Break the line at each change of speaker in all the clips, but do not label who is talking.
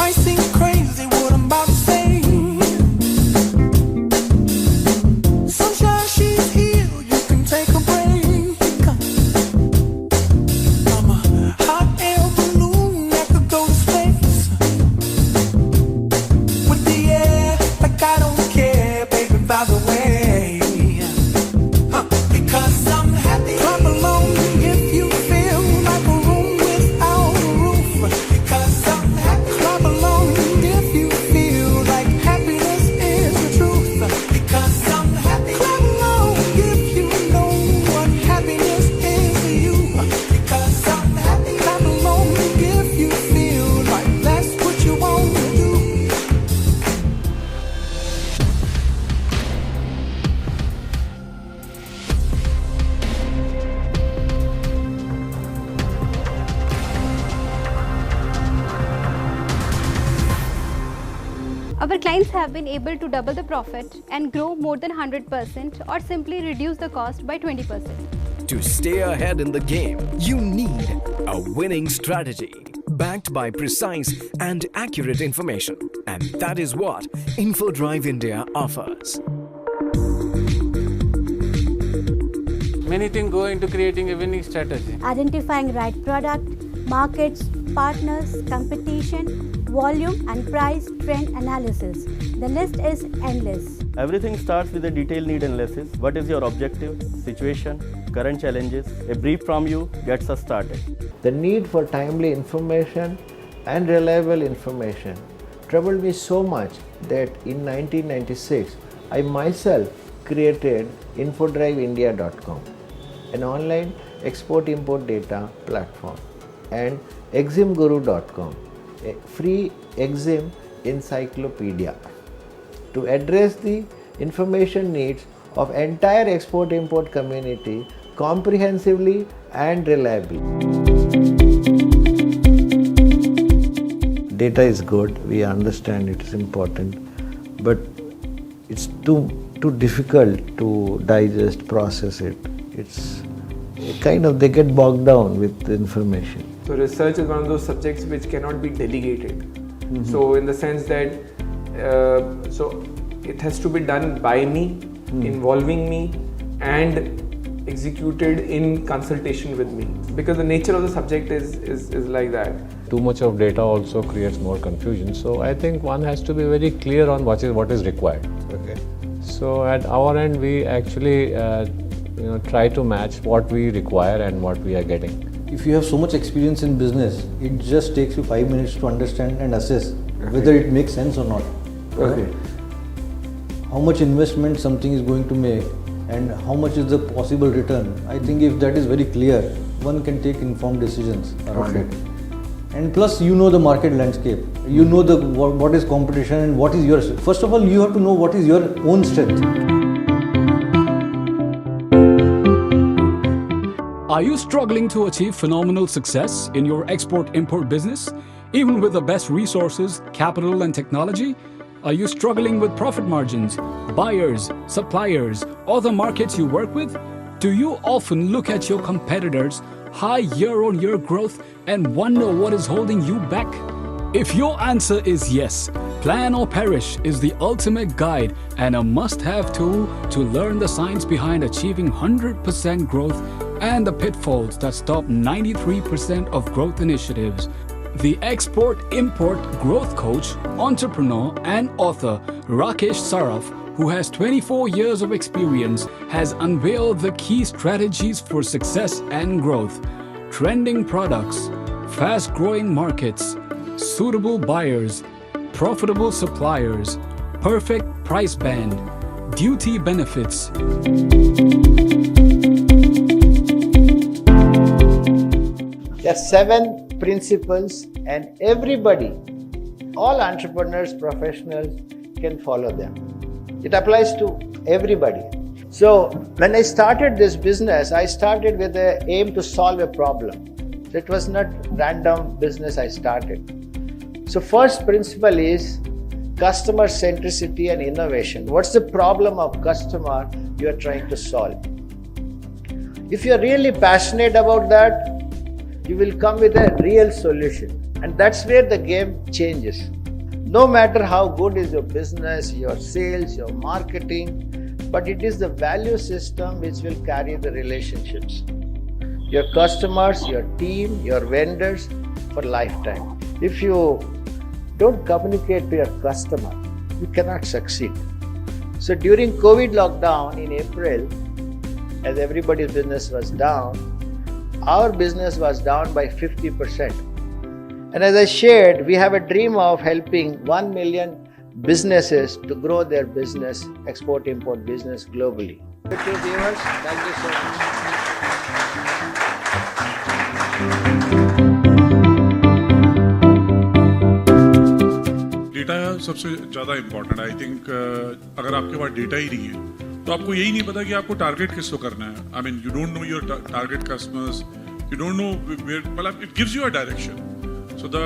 Might seem crazy what I'm about to say. Sunshine, she's here, you can take a break. I'm a hot air balloon that could go to space. With the air, like I don't care, baby, by the way. Because I'm happy. Clap along if you feel like a room without a roof. Because I'm happy. Clap along if you feel like happiness is the truth. Because I'm happy. Clap along if you know what happiness is to you. Because I'm happy. Clap along if you feel like that's what you want to do.
Our clients have been able to double the profit and grow more than 100% or simply reduce the cost by 20%.
To stay ahead in the game, you need a winning strategy backed by precise and accurate information. And that is what InfoDrive India offers.
Many things go into creating a winning strategy.
Identifying right product, markets, partners, competition, volume and price trend analysis. The list is endless.
Everything starts with a detailed need analysis. What is your objective, situation, current challenges? A brief from you gets us started.
The need for timely information and reliable information troubled me so much that in 1996 I myself created infodriveindia.com, an online export-import data platform, and eximguru.com, a free exim encyclopedia to address the information needs of entire export-import community comprehensively and reliably. Data is good, we understand it is important, but it's too difficult to digest, process it. It's kind of, they get bogged down with the information.
So research is one of those subjects which cannot be delegated. So in the sense that, so it has to be done by me, involving me, and executed in consultation with me. Because the nature of the subject is like that.
Too much of data also creates more confusion. So I think one has to be very clear on what is required.
Okay.
So at our end, we actually try to match what we require and what we are getting.
If you have so much experience in business, it just takes you 5 minutes to understand and assess whether it makes sense or not.
Okay.
How much investment something is going to make and how much is the possible return. I think if that is very clear, one can take informed decisions around it. And plus, you know the market landscape. You know what is competition and what is yours. First of all, you have to know what is your own strength.
Are you struggling to achieve phenomenal success in your export-import business, even with the best resources, capital and technology? Are you struggling with profit margins, buyers, suppliers, or the markets you work with? Do you often look at your competitors' high year-on-year growth and wonder what is holding you back? If your answer is yes, Plan or Perish is the ultimate guide and a must-have tool to learn the science behind achieving 100% growth and the pitfalls that stop 93% of growth initiatives. The export-import growth coach, entrepreneur and author Rakesh Saraf, who has 24 years of experience, has unveiled the key strategies for success and growth: trending products, fast-growing markets, suitable buyers, profitable suppliers, perfect price band, duty benefits.
There are 7 principles and everybody, all entrepreneurs, professionals can follow them. It applies to everybody. So when I started this business, I started with the aim to solve a problem. It was not random business I started. So first principle is customer centricity and innovation. What's the problem of customer you are trying to solve? If you are really passionate about that, you will come with a real solution. And that's where the game changes. No matter how good is your business, your sales, your marketing, but it is the value system which will carry the relationships. Your customers, your team, your vendors for lifetime. If you don't communicate to your customer, you cannot succeed. So during COVID lockdown in April, as everybody's business was down, our business was down by 50%. And as I shared, we have a dream of helping 1 million businesses to grow their business, export-import business globally. Thank you, viewers. Thank you so much.
Data सबसे ज़्यादा important है। I think अगर आपके पास data ही नहीं है तो आपको यही नहीं पता कि आपको टारगेट किसको करना है। I mean you don't know your target customers, you don't know मतलब it gives you a direction. So the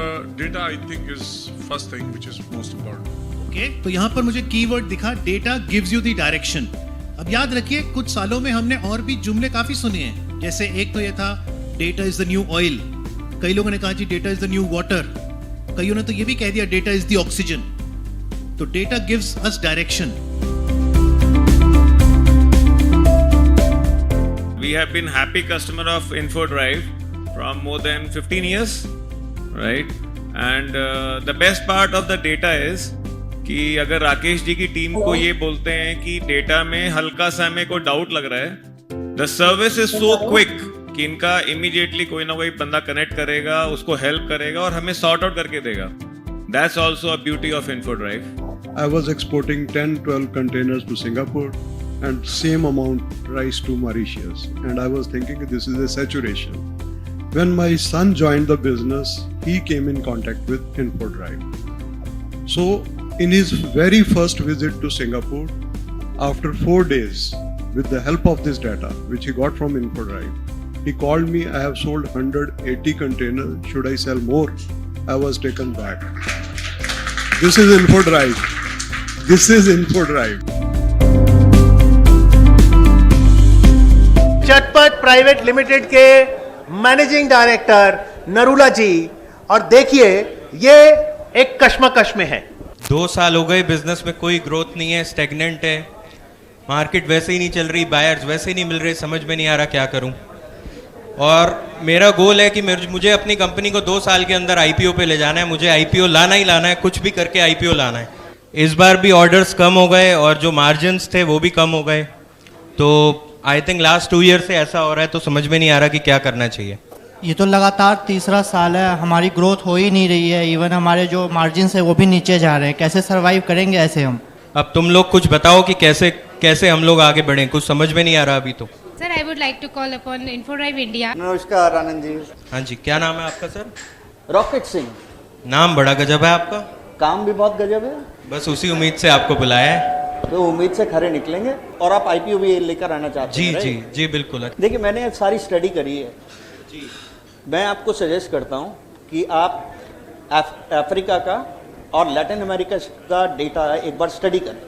data I think is first thing which is most important.
Okay, तो यहाँ पर मुझे कीवर्ड दिखा, data gives you the direction. अब याद रखिए, कुछ सालों में हमने और भी जुमले काफी सुने हैं। जैसे एक तो ये था, data is the new oil. कई लोगों ने कहा जी data is the new water. कईयों ने तो ये भी कह दिया डेटा इज द ऑक्सीजन। तो data gives us direction.
We have been happy customer of InfoDrive from more than 15 years, right? And the best part of the data is कि अगर राकेश जी की टीम को ये बोलते हैं कि डेटा में हल्का सा हमें को डाउट लग रहा है, the service is so quick कि इनका इमीडिएटली कोई ना कोई बंदा कनेक्ट करेगा, उसको हेल्प करेगा और हमें सॉर्ट आउट करके देगा. That's also a beauty of InfoDrive.
I was exporting 10-12 containers to Singapore and same amount rice to Mauritius, and I was thinking this is a saturation. When my son joined the business, he came in contact with InfoDrive. So in his very first visit to Singapore, after 4 days, with the help of this data which he got from InfoDrive, he called me, I have sold 180 containers, should I sell more? I was taken back. This is InfoDrive. This is InfoDrive.
चटपट private limited के managing director Narula जी, और देखिए ये एक कश्मकश में है.
2 साल हो गए, बिजनेस में कोई ग्रोथ नहीं है, स्टेगनेंट है, मार्केट वैसे ही नहीं चल रही, बायर्स वैसे ही नहीं मिल रहे, समझ में नहीं आ रहा क्या करूं. और मेरा गोल है कि मुझे अपनी कंपनी को 2 साल के अंदर आईपीओ पे ले जाना है. मुझे आईपीओ लाना ही लाना है, कुछ भी करके आईपीओ लाना है. इस बार भी ऑर्डर्स कम हो गए और जो मार्जिन्स थे वो भी कम हो गए. तो आई थिंक लास्ट 2 ईयर से ऐसा हो रहा है, तो समझ में नहीं आ रहा कि क्या करना चाहिए.
ये तो लगातार तीसरा साल है, हमारी ग्रोथ हो ही नहीं रही है. इवन हमारे जो मार्जिन्स है वो भी नीचे जा रहे हैं. कैसे सरवाइव करेंगे ऐसे हम?
अब तुम लोग कुछ बताओ कि कैसे हम लोग आगे बढ़ें, कुछ समझ में नहीं आ रहा अभी तो.
Sir, I would like to call upon InfoDrive India.
नमस्कार आनंद जी.
हाँ जी, क्या नाम है आपका सर?
रॉकेट सिंह.
नाम बड़ा गजब है आपका.
काम भी बहुत गजब है.
बस उसी उम्मीद से आपको बुलाया है.
तो उम्मीद से खरे निकलेंगे. और आप आईपीओ भी लेकर आना चाहते हैं?
जी जी जी बिल्कुल.
देखिए, मैंने सारी स्टडी करी है जी. मैं आपको सजेस्ट करता हूँ कि आप अफ्रीका का और लैटिन अमेरिका का डेटा एक बार स्टडी करें.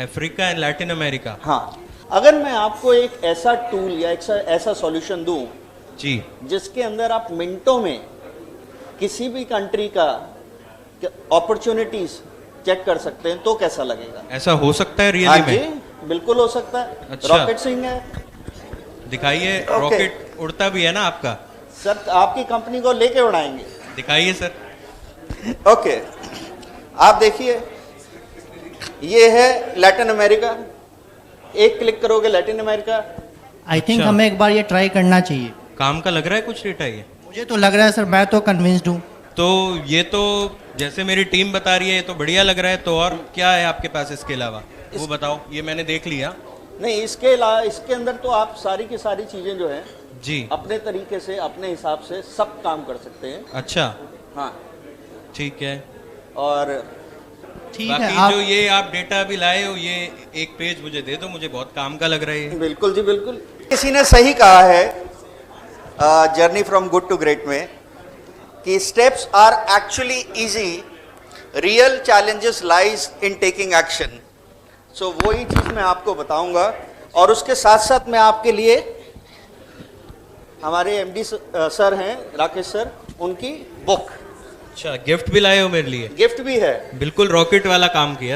Africa and Latin America.
हाँ, अगर मैं आपको एक ऐसा टूल या एक ऐसा सॉल्यूशन दूं
जी,
जिसके अंदर आप मिनटों में किसी भी कंट्री का अपॉर्चुनिटीज चेक कर सकते हैं, तो कैसा लगेगा?
ऐसा हो सकता है रियली में?
जी बिल्कुल हो सकता है.
अच्छा.
रॉकेट सिंह है,
दिखाइए. रॉकेट उड़ता भी है ना आपका?
सर, आपकी कंपनी को लेके उड़ाएंगे.
दिखाइए सर.
ओके, आप देखिए, ये है लैटिन अमेरिका. एक क्लिक करोगे लैटिन अमेरिका.
आई थिंक हमें एक बार ये ट्राई करना चाहिए.
काम का लग रहा है कुछ डेटा ये?
मुझे तो लग रहा है सर, मैं तो कन्विंस्ड हूँ.
तो ये तो जैसे मेरी टीम बता रही है, ये तो बढ़िया लग रहा है. तो और क्या है आपके पास इसके अलावा, वो बताओ. ये मैंने देख लिया.
नहीं, इसके अंदर तो आप सारी की सारी चीजें जो है
जी
अपने तरीके से, अपने हिसाब से सब काम कर सकते हैं.
अच्छा.
हाँ
ठीक है.
और
ठीक
बाकी
है,
जो ये आप डेटा भी लाए हो, ये एक पेज मुझे दे दो, मुझे बहुत काम का लग रहा है.
बिल्कुल जी बिल्कुल. किसी ने सही कहा है journey from good to great में कि steps are actually easy, real challenges lies in taking action. So वही चीज मैं आपको बताऊंगा. और उसके साथ साथ मैं आपके लिए हमारे एमडी सर हैं, राकेश सर, उनकी बुक
अच्छा, गिफ्ट भी लाए हो मेरे लिए?
गिफ्ट भी है।
बिल्कुल रॉकेट वाला काम किया